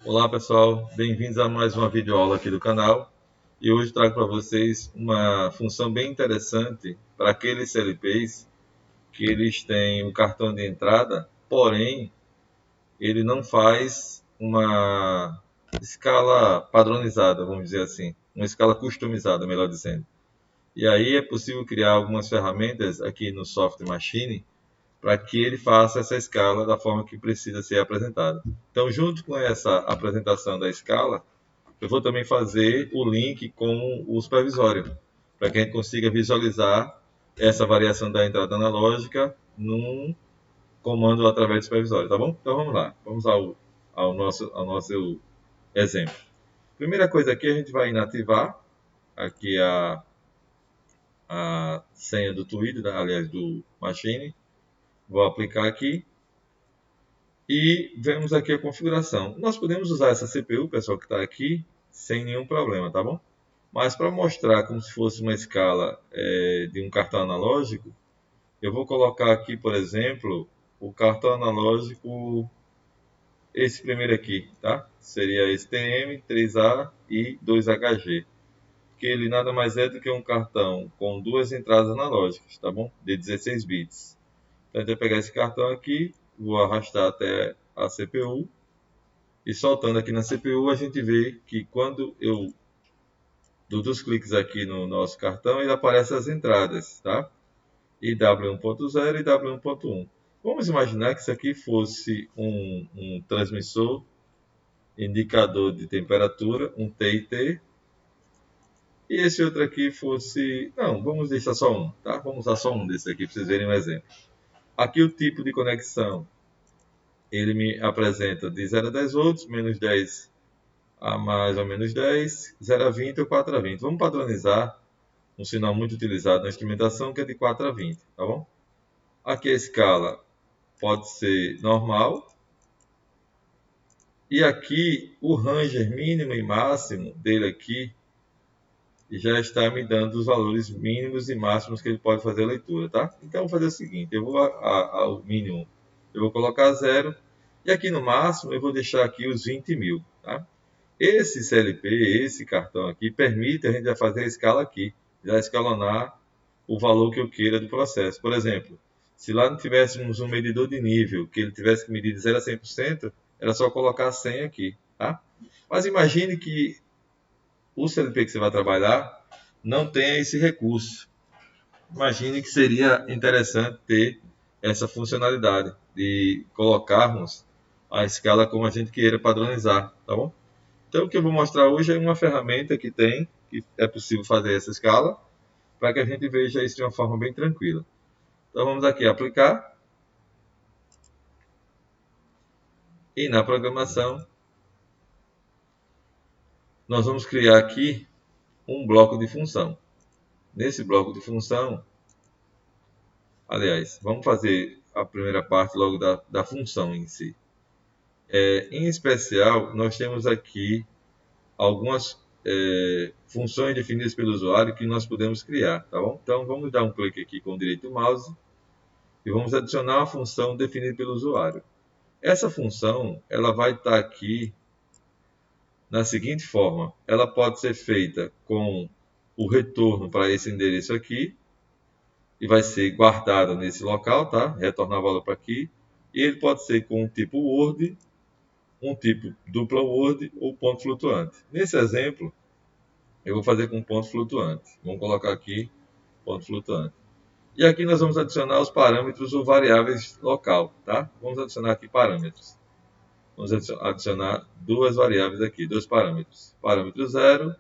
Olá pessoal, bem-vindos a mais uma videoaula aqui do canal. E hoje trago para vocês uma função bem interessante para aqueles CLPs que eles têm um cartão de entrada, porém ele não faz uma escala padronizada, vamos dizer assim, uma escala customizada, melhor dizendo. E aí é possível criar algumas ferramentas aqui no Software Machine para que ele faça essa escala da forma que precisa ser apresentada. Então, junto com essa apresentação da escala, eu vou também fazer o link com o supervisório, para que a gente consiga visualizar essa variação da entrada analógica num comando através do supervisório, tá bom? Então vamos lá, vamos ao nosso exemplo. Primeira coisa aqui, a gente vai inativar aqui a senha do Twitter, aliás, do Machine. Vou aplicar aqui e vemos aqui a configuração. Nós podemos usar essa CPU, pessoal, que está aqui, sem nenhum problema, tá bom? Mas para mostrar como se fosse uma escala de um cartão analógico, eu vou colocar aqui, por exemplo, o cartão analógico, esse primeiro aqui, tá? Seria esse TM, 3A e 2HG, que ele nada mais é do que um cartão com duas entradas analógicas, tá bom? De 16 bits. Então, eu vou pegar esse cartão aqui, vou arrastar até a CPU, e soltando aqui na CPU, a gente vê que quando eu dou dois cliques aqui no nosso cartão, ele aparece as entradas, tá? E W1.0 e W1.1. Vamos imaginar que isso aqui fosse um transmissor indicador de temperatura, um TIT, e esse outro aqui fosse... Não, vamos deixar só um, tá? Vamos usar só um desse aqui para vocês verem um exemplo. Aqui o tipo de conexão, ele me apresenta de 0 a 10 volts, menos 10 a mais ou menos 10, 0 a 20 ou 4 a 20. Vamos padronizar um sinal muito utilizado na instrumentação, que é de 4 a 20, tá bom? Aqui a escala pode ser normal. E aqui o ranger mínimo e máximo dele aqui já está me dando os valores mínimos e máximos que ele pode fazer a leitura, tá? Então, vou fazer o seguinte, eu vou ao mínimo, eu vou colocar 0, e aqui no máximo eu vou deixar aqui os 20.000, tá? Esse CLP, esse cartão aqui, permite a gente já fazer a escala aqui, já escalonar o valor que eu queira do processo. Por exemplo, se lá não tivéssemos um medidor de nível, que ele tivesse que medir de 0 a 100%, era só colocar 100 aqui, tá? Mas imagine que o CLP que você vai trabalhar não tenha esse recurso. Imagine que seria interessante ter essa funcionalidade de colocarmos a escala como a gente queira padronizar, tá bom? Então, o que eu vou mostrar hoje é uma ferramenta que é possível fazer essa escala, para que a gente veja isso de uma forma bem tranquila. Então, vamos aqui aplicar, e na programação, nós vamos criar aqui um bloco de função. Nesse bloco de função, aliás, vamos fazer a primeira parte logo da função em si. Em especial, nós temos aqui algumas funções definidas pelo usuário que nós podemos criar, tá bom? Então, vamos dar um clique aqui com o direito do mouse e vamos adicionar uma função definida pelo usuário. Essa função, ela vai estar aqui na seguinte forma: ela pode ser feita com o retorno para esse endereço aqui, e vai ser guardado nesse local, tá? Retornar o valor para aqui. E ele pode ser com um tipo Word, um tipo dupla Word ou ponto flutuante. Nesse exemplo, eu vou fazer com ponto flutuante. Vamos colocar aqui ponto flutuante. E aqui nós vamos adicionar os parâmetros ou variáveis local, tá? Vamos adicionar aqui parâmetros. Vamos adicionar duas variáveis aqui, dois parâmetros. Parâmetro 0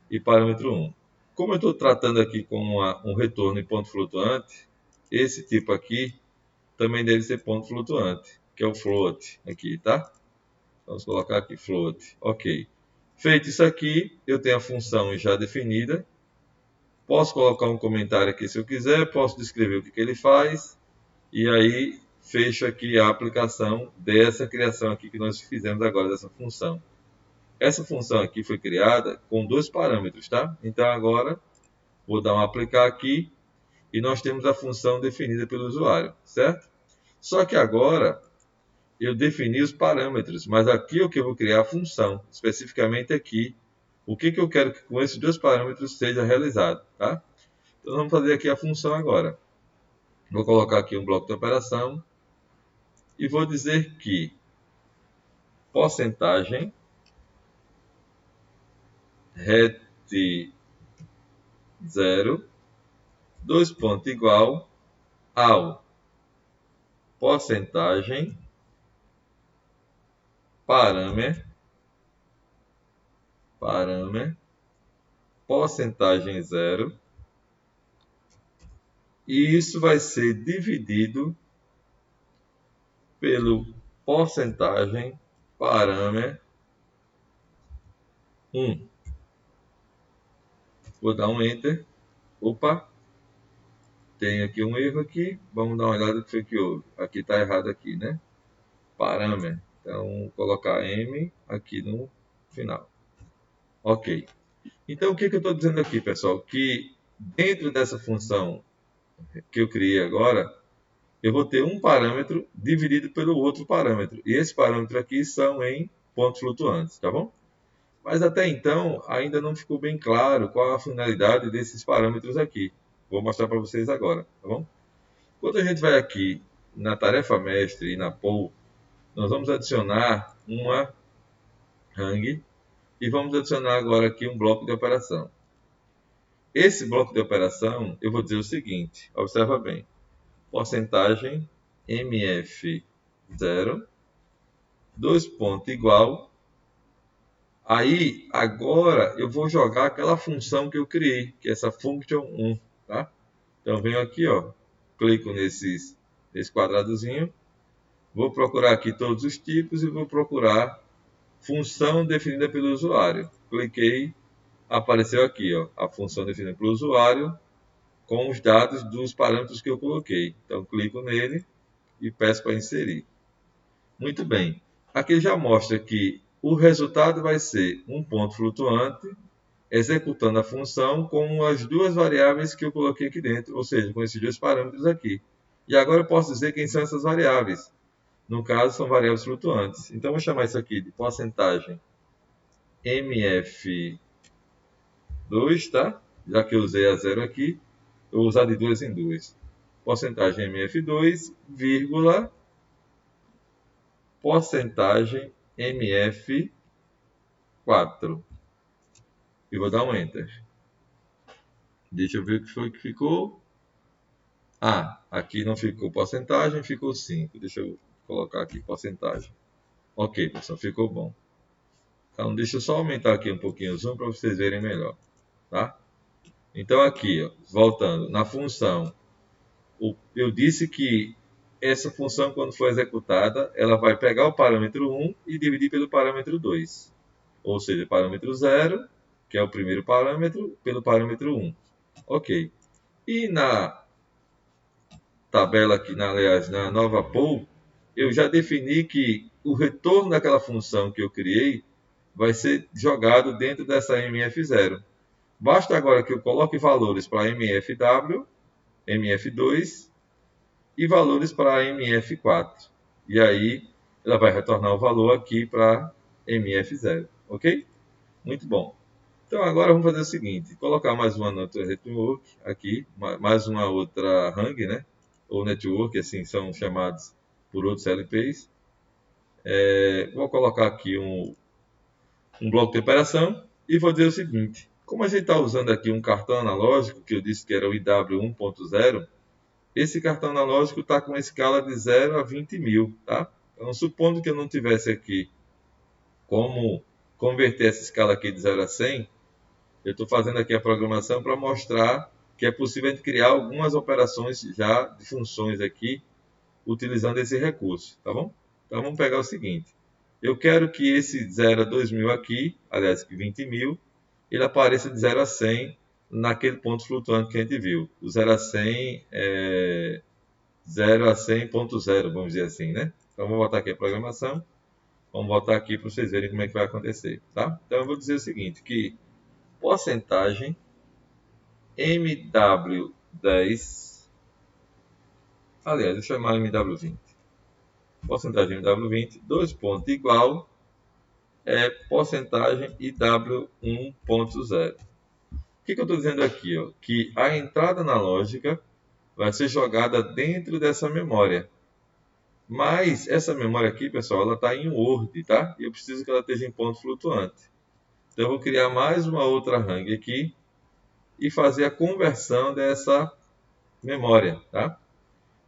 e parâmetro 1. Como eu estou tratando aqui com um retorno em ponto flutuante, esse tipo aqui também deve ser ponto flutuante, que é o float aqui, tá? Vamos colocar aqui float. Ok. Feito isso aqui, eu tenho a função já definida. Posso colocar um comentário aqui se eu quiser, posso descrever o que ele faz, e aí fecho aqui a aplicação dessa criação aqui que nós fizemos agora, dessa função. Essa função aqui foi criada com dois parâmetros, tá? Então agora vou dar um aplicar aqui e nós temos a função definida pelo usuário, certo? Só que agora eu defini os parâmetros, mas aqui o que eu vou criar a função, especificamente aqui, o que eu quero que com esses dois parâmetros seja realizado, tá? Então vamos fazer aqui a função agora. Vou colocar aqui um bloco de operação e vou dizer que porcentagem ret 0, dois pontos igual ao porcentagem parâmetro porcentagem zero, e isso vai ser dividido pelo porcentagem parâmetro 1. Vou dar um Enter. Opa, tem aqui um erro aqui. Vamos dar uma olhada o que foi que houve. Aqui está errado aqui, né? Parâmetro. Então, vou colocar M aqui no final. Ok. Então, o que eu estou dizendo aqui, pessoal? Que dentro dessa função que eu criei agora, eu vou ter um parâmetro dividido pelo outro parâmetro. E esse parâmetro aqui são em pontos flutuantes, tá bom? Mas até então, ainda não ficou bem claro qual a finalidade desses parâmetros aqui. Vou mostrar para vocês agora, tá bom? Quando a gente vai aqui na tarefa mestre e na pool, nós vamos adicionar uma hang e vamos adicionar agora aqui um bloco de operação. Esse bloco de operação, eu vou dizer o seguinte, observa bem, porcentagem mf0, dois pontos igual. Aí, agora, eu vou jogar aquela função que eu criei, que é essa function1, tá? Então, venho aqui, ó, clico nesse quadradozinho, vou procurar aqui todos os tipos e vou procurar função definida pelo usuário. Cliquei, apareceu aqui, ó, a função definida pelo usuário com os dados dos parâmetros que eu coloquei. Então, clico nele e peço para inserir. Muito bem. Aqui já mostra que o resultado vai ser um ponto flutuante executando a função com as duas variáveis que eu coloquei aqui dentro, ou seja, com esses dois parâmetros aqui. E agora eu posso dizer quem são essas variáveis. No caso, são variáveis flutuantes. Então, vou chamar isso aqui de porcentagem mf2, tá? Já que eu usei a zero aqui, eu vou usar de duas em duas. Porcentagem mf2, vírgula, porcentagem mf4. E vou dar um Enter. Deixa eu ver o que foi que ficou. Ah, aqui não ficou porcentagem, ficou 5. Deixa eu colocar aqui porcentagem. Ok, pessoal, ficou bom. Então, deixa eu só aumentar aqui um pouquinho o zoom para vocês verem melhor. Tá? Então, aqui, ó, voltando, na função, eu disse que essa função, quando for executada, ela vai pegar o parâmetro 1 e dividir pelo parâmetro 2. Ou seja, parâmetro 0, que é o primeiro parâmetro, pelo parâmetro 1. Ok. E na tabela aqui, aliás, na nova pool, eu já defini que o retorno daquela função que eu criei vai ser jogado dentro dessa MF0. Basta agora que eu coloque valores para MFW, MF2 e valores para MF4. E aí ela vai retornar o valor aqui para MF0, ok? Muito bom. Então agora vamos fazer o seguinte, colocar mais uma outra network aqui, mais uma outra hang, né? Ou network, assim são chamados por outros LPs. Vou colocar aqui um bloco de operação e vou dizer o seguinte, como a gente está usando aqui um cartão analógico, que eu disse que era o IW 1.0, esse cartão analógico está com uma escala de 0 a 20 mil, tá? Então, supondo que eu não tivesse aqui como converter essa escala aqui de 0 a 100, eu estou fazendo aqui a programação para mostrar que é possível criar algumas operações já de funções aqui, utilizando esse recurso, tá bom? Então, vamos pegar o seguinte. Eu quero que esse 0 a 2.000 aqui, aliás, que 20 mil, ele apareça de 0 a 100 naquele ponto flutuante que a gente viu. O 0 a 100 é 0 a 100.0, vamos dizer assim, né? Então, vamos voltar aqui a programação. Vamos voltar aqui para vocês verem como é que vai acontecer, tá? Então, eu vou dizer o seguinte, que porcentagem MW10, aliás, deixa eu chamar MW20. porcentagem MW20, 2 pontos igual, porcentagem IW1.0. O que eu estou dizendo aqui? Ó? Que a entrada analógica vai ser jogada dentro dessa memória. Mas essa memória aqui, pessoal, ela está em Word, tá? E eu preciso que ela esteja em ponto flutuante. Então eu vou criar mais uma outra hang aqui e fazer a conversão dessa memória, tá?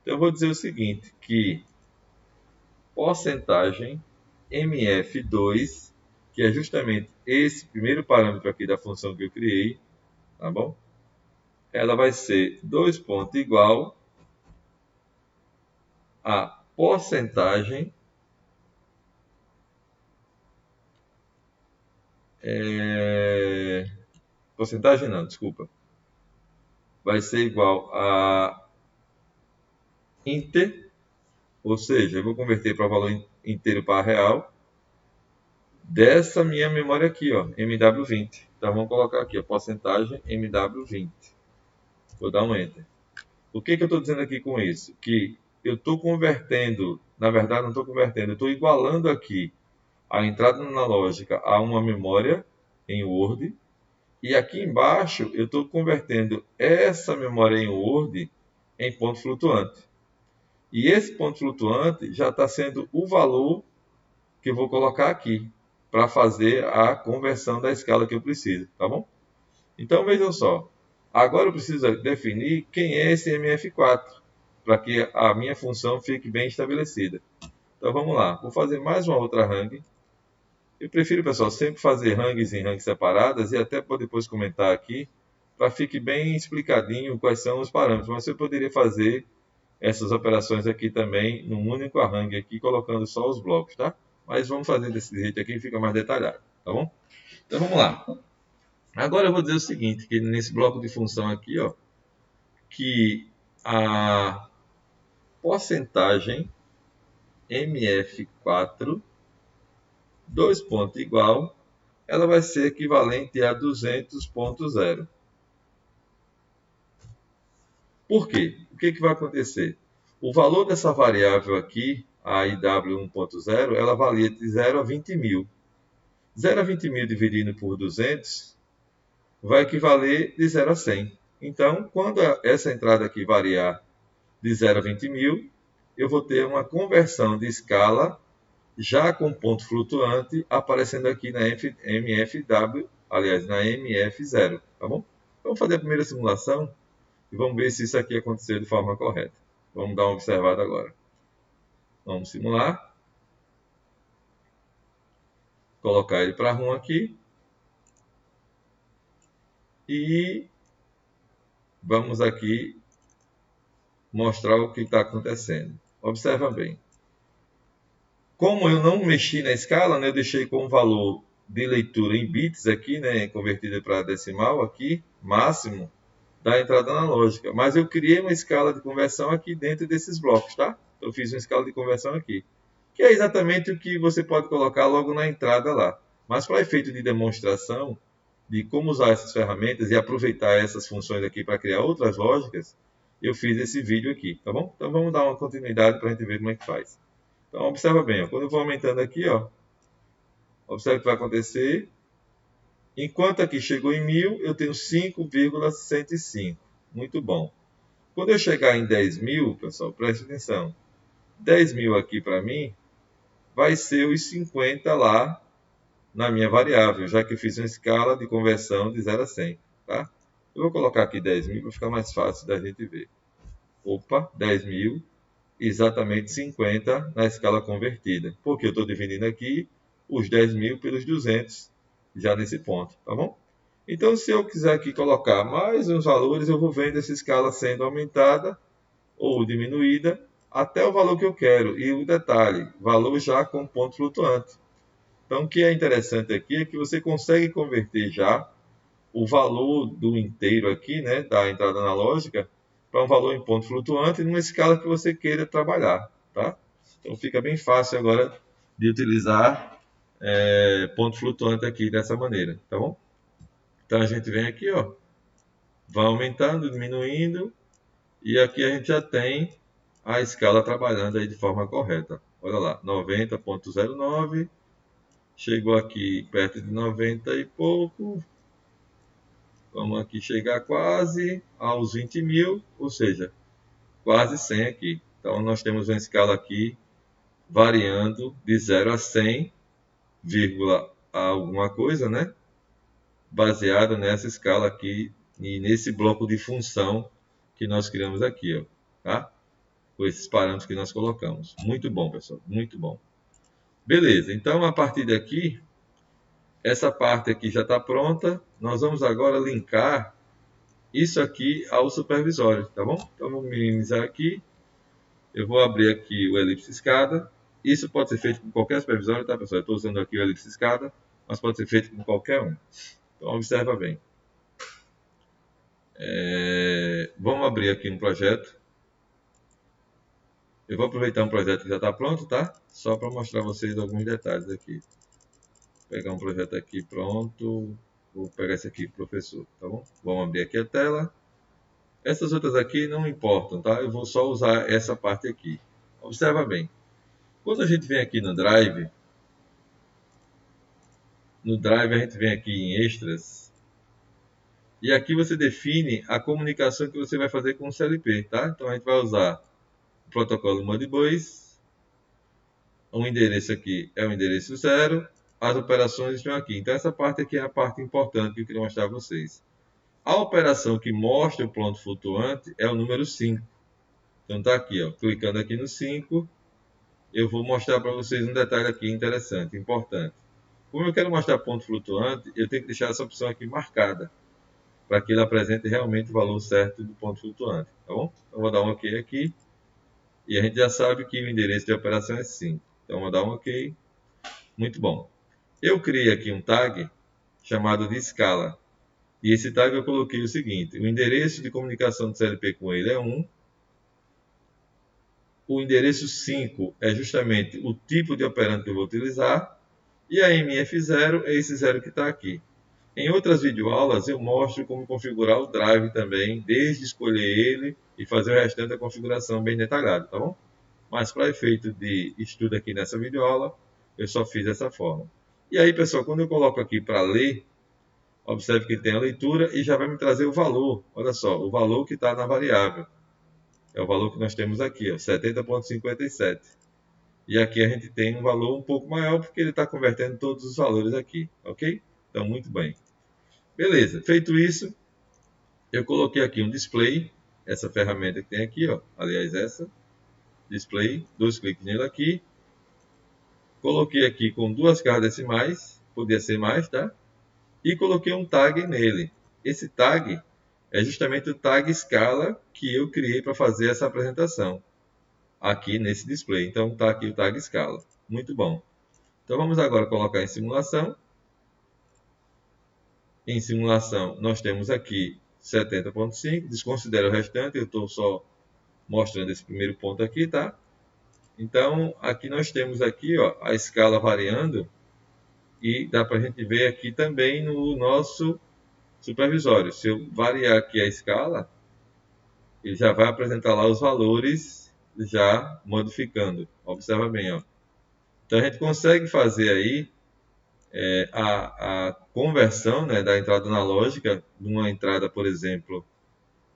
Então eu vou dizer o seguinte, que porcentagem MF2, que é justamente esse primeiro parâmetro aqui da função que eu criei, tá bom? Ela vai ser 2 pontos igual a porcentagem porcentagem não, desculpa. Vai ser igual a inter, ou seja, eu vou converter para valor inteiro para real, dessa minha memória aqui, ó, MW20. Então vamos colocar aqui a porcentagem MW20. Vou dar um Enter. O que eu estou dizendo aqui com isso? Que eu estou convertendo, na verdade não estou convertendo, eu estou igualando aqui a entrada analógica a uma memória em Word. E aqui embaixo eu estou convertendo essa memória em Word em ponto flutuante. E esse ponto flutuante já está sendo o valor que eu vou colocar aqui para fazer a conversão da escala que eu preciso, tá bom? Então vejam só, agora eu preciso definir quem é esse MF4 para que a minha função fique bem estabelecida. Então vamos lá, vou fazer mais uma outra hang. Eu prefiro, pessoal, sempre fazer hangs em hangs separadas e até para depois comentar aqui, para que fique bem explicadinho quais são os parâmetros. Mas você poderia fazer essas operações aqui também num único hang aqui, colocando só os blocos, tá? Mas vamos fazer desse jeito aqui, fica mais detalhado, tá bom? Então vamos lá. Agora eu vou dizer o seguinte, que nesse bloco de função aqui, ó, que a porcentagem MF4, 2 pontos igual, ela vai ser equivalente a 200.0. Por quê? O que vai acontecer? O valor dessa variável aqui, a IW1.0, ela valia de 0 a 20 mil. 0 a 20 mil dividido por 200 vai equivaler de 0 a 100. Então, quando essa entrada aqui variar de 0 a 20 mil, eu vou ter uma conversão de escala já com ponto flutuante aparecendo aqui na MFW, aliás, na MF0, tá bom? Vamos fazer a primeira simulação e vamos ver se isso aqui aconteceu de forma correta. Vamos dar uma observada agora. Vamos simular. Colocar ele para RUM aqui. E vamos aqui mostrar o que está acontecendo. Observa bem. Como eu não mexi na escala, né, eu deixei com o valor de leitura em bits aqui, né, convertida para decimal aqui, máximo, da entrada analógica. Mas eu criei uma escala de conversão aqui dentro desses blocos, tá? Eu fiz uma escala de conversão aqui, que é exatamente o que você pode colocar logo na entrada lá. Mas para efeito de demonstração de como usar essas ferramentas e aproveitar essas funções aqui para criar outras lógicas, eu fiz esse vídeo aqui, tá bom? Então vamos dar uma continuidade para a gente ver como é que faz. Então observa bem, ó, quando eu vou aumentando aqui, ó, observa o que vai acontecer. Enquanto aqui chegou em 1000, eu tenho 5,105. Muito bom. Quando eu chegar em 10.000, pessoal, preste atenção. 10.000 aqui para mim vai ser os 50 lá na minha variável, já que eu fiz uma escala de conversão de 0 a 100. Tá? Eu vou colocar aqui 10.000 para ficar mais fácil da gente ver. Opa, 10.000, exatamente 50 na escala convertida. Porque eu estou dividindo aqui os 10.000 pelos 200, já nesse ponto, tá bom? Então, se eu quiser aqui colocar mais uns valores, eu vou vendo essa escala sendo aumentada ou diminuída até o valor que eu quero. E o detalhe, valor já com ponto flutuante. Então, o que é interessante aqui é que você consegue converter já o valor do inteiro aqui, né, da entrada analógica, para um valor em ponto flutuante numa escala que você queira trabalhar, tá? Então, fica bem fácil agora de utilizar ponto flutuante aqui dessa maneira, tá bom? Então, a gente vem aqui, ó, vai aumentando, diminuindo, e aqui a gente já tem a escala trabalhando aí de forma correta. Olha lá, 90,09. Chegou aqui perto de 90 e pouco. Vamos aqui chegar quase aos 20 mil, ou seja, quase 100 aqui. Então, nós temos uma escala aqui variando de 0 a 100, vírgula alguma coisa, né? Baseado nessa escala aqui e nesse bloco de função que nós criamos aqui, ó, tá? Com esses parâmetros que nós colocamos. Muito bom, pessoal, muito bom. Beleza, então a partir daqui, essa parte aqui já está pronta. Nós vamos agora linkar isso aqui ao supervisório, tá bom? Então vamos minimizar aqui. Eu vou abrir aqui o elipse escada. Isso pode ser feito com qualquer supervisório, tá, pessoal? Eu estou usando aqui o elipse escada, mas pode ser feito com qualquer um. Então observa bem. Vamos abrir aqui um projeto. Eu vou aproveitar um projeto que já está pronto, tá? Só para mostrar a vocês alguns detalhes aqui. Vou pegar um projeto aqui pronto. Vou pegar esse aqui, professor, tá bom? Vamos abrir aqui a tela. Essas outras aqui não importam, tá? Eu vou só usar essa parte aqui. Observa bem. Quando a gente vem aqui no Drive a gente vem aqui em Extras. E aqui você define a comunicação que você vai fazer com o CLP, tá? Então a gente vai usar o protocolo Modbus. O endereço aqui é o endereço 0. As operações estão aqui. Então essa parte aqui é a parte importante que eu queria mostrar a vocês. A operação que mostra o ponto flutuante é o número 5. Então está aqui, ó, clicando aqui no 5, eu vou mostrar para vocês um detalhe aqui interessante, importante. Como eu quero mostrar ponto flutuante, eu tenho que deixar essa opção aqui marcada, para que ele apresente realmente o valor certo do ponto flutuante, tá bom? Então vou dar um OK aqui, e a gente já sabe que o endereço de operação é 5. Então vou dar um OK, muito bom. Eu criei aqui um tag chamado de escala, e esse tag eu coloquei o seguinte: o endereço de comunicação do CLP com ele é 1, o endereço 5 é justamente o tipo de operando que eu vou utilizar, e a MF0 é esse 0 que está aqui. Em outras videoaulas eu mostro como configurar o Drive também, desde escolher ele e fazer o restante da configuração bem detalhado, tá bom? Mas para efeito de estudo aqui nessa videoaula, eu só fiz dessa forma. E aí, pessoal, quando eu coloco aqui para ler, observe que tem a leitura e já vai me trazer o valor. Olha só, o valor que está na variável. É o valor que nós temos aqui, 70,57. E aqui a gente tem um valor um pouco maior, porque ele está convertendo todos os valores aqui, ok? Então, muito bem. Beleza, feito isso, eu coloquei aqui um display, essa ferramenta que tem aqui, ó, aliás, essa, display, 2 cliques nele aqui. Coloquei aqui com 2 casas decimais, podia ser mais, tá? E coloquei um tag nele. Esse tag é justamente o tag escala que eu criei para fazer essa apresentação aqui nesse display. Então está aqui o tag escala. Muito bom. Então vamos agora colocar em simulação. Em simulação nós temos aqui 70,5. Desconsidera o restante, eu estou só mostrando esse primeiro ponto aqui, tá? Então aqui nós temos aqui, ó, a escala variando e dá para a gente ver aqui também no nosso supervisório. Se eu variar aqui a escala, ele já vai apresentar lá os valores já modificando. Observa bem, ó. Então a gente consegue fazer aí a conversão, né, da entrada analógica, de uma entrada, por exemplo,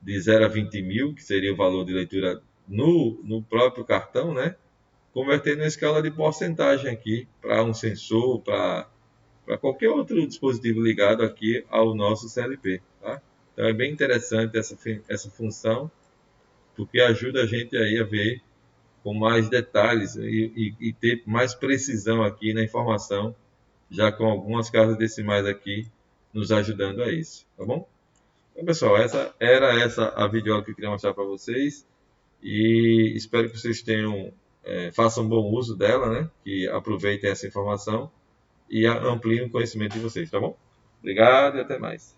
de 0 a 20 mil, que seria o valor de leitura no próprio cartão, né, convertendo em escala de porcentagem aqui para um sensor, para qualquer outro dispositivo ligado aqui ao nosso CLP. Tá? Então é bem interessante essa função, porque ajuda a gente aí a ver com mais detalhes e ter mais precisão aqui na informação, já com algumas casas decimais aqui nos ajudando a isso, tá bom? Então, pessoal, essa a videoaula que eu queria mostrar para vocês e espero que vocês façam bom uso dela, né? Que aproveitem essa informação e ampliem o conhecimento de vocês, tá bom? Obrigado e até mais.